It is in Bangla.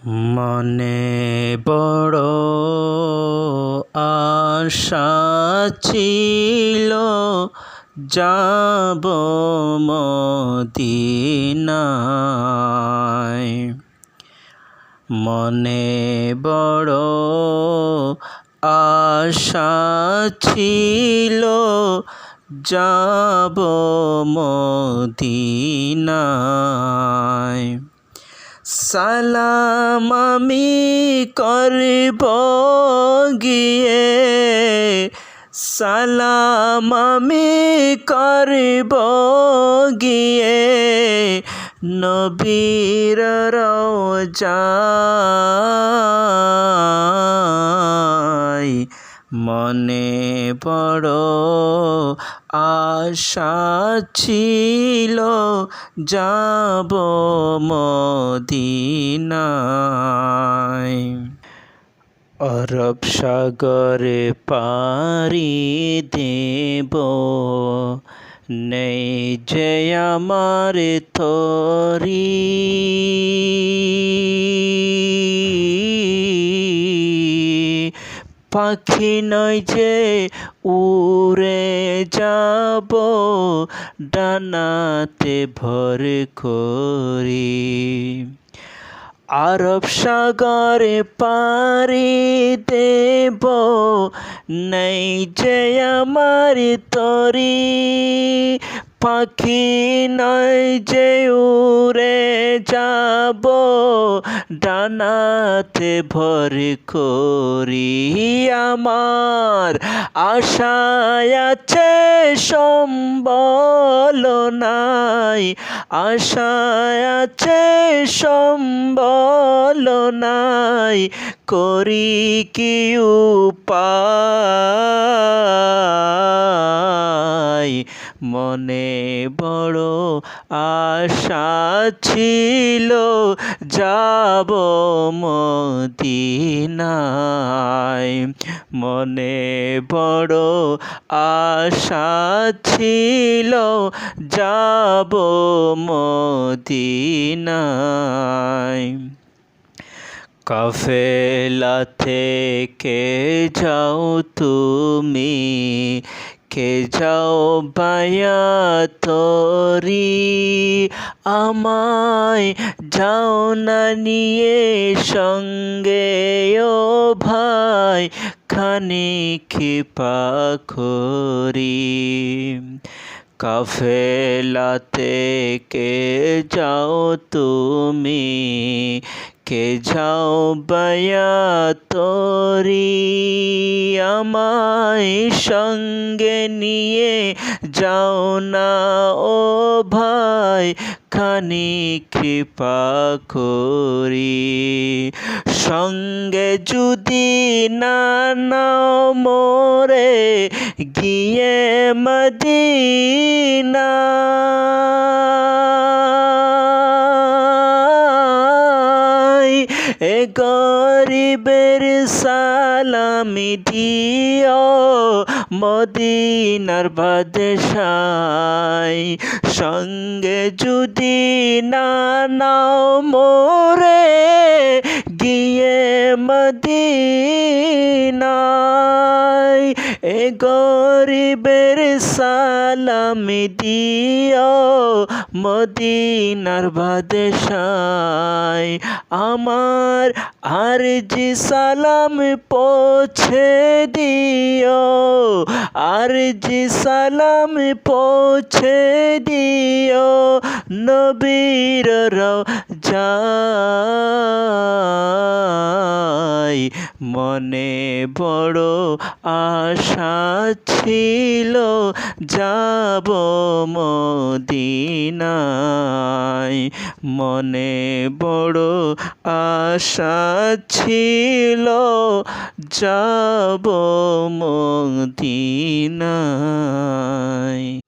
মনে বড় আশা ছিল যাব মদিনায়। মনে বড় আশা ছিল যাব মদিনায়। সালাম আমি করব গিয়ে, সালাম আমি করব গিয়ে নবীর রওজায়। মনে বড় আশা ছিল যাব মদিনায়। আরব সাগরে পাড়ি দেব, নেই যে আমার তরি। পাখি নয় যে উড়ে যাব ডানাতে ভর করি। আরব সাগরে পাড়ি দেব, নেই যে আমার তরি। পাখি নয় যে উড়ে যাব ডানাতে ভর করি। আমার আশায় আছে সম্বল নাই, আশায় আছে সম্বল নাই, করি কি উপায়। মনে বড় আশা ছিল যাব মদিনায়। মনে বড় আশা ছিল যাব মদিনায়। কাফেলা থেকে যাও তুমি, কে যাও বায়াতরি। আমায় যাও না নিয়ে সঙ্গে ও ভাই, খানিক পাখরি। কাফেলা থেকে যাও তুমি, কে যাও বায়াতরি। আমায় সঙ্গে নিয়ে যাও না ও ভাই, খানিক পাখরি। সঙ্গে যদি না নাও মোরে গিয়ে মদিনা, এ গরিবের সালামি দিও মদিনার বাদশায়। সঙ্গে যদি না নাও মোরে গিয়ে মদিনায়, এ গরিবের সালামি দিও মদিনার বাদশায়। আমার আরজি সালাম পৌঁছে দিও, আরজি সালাম পৌঁছে দিও নবীর রওজায়। মনে বড় আশা ছিল যাব মদিনায়। মনে বড় আশা ছিল যাব মদিনায়।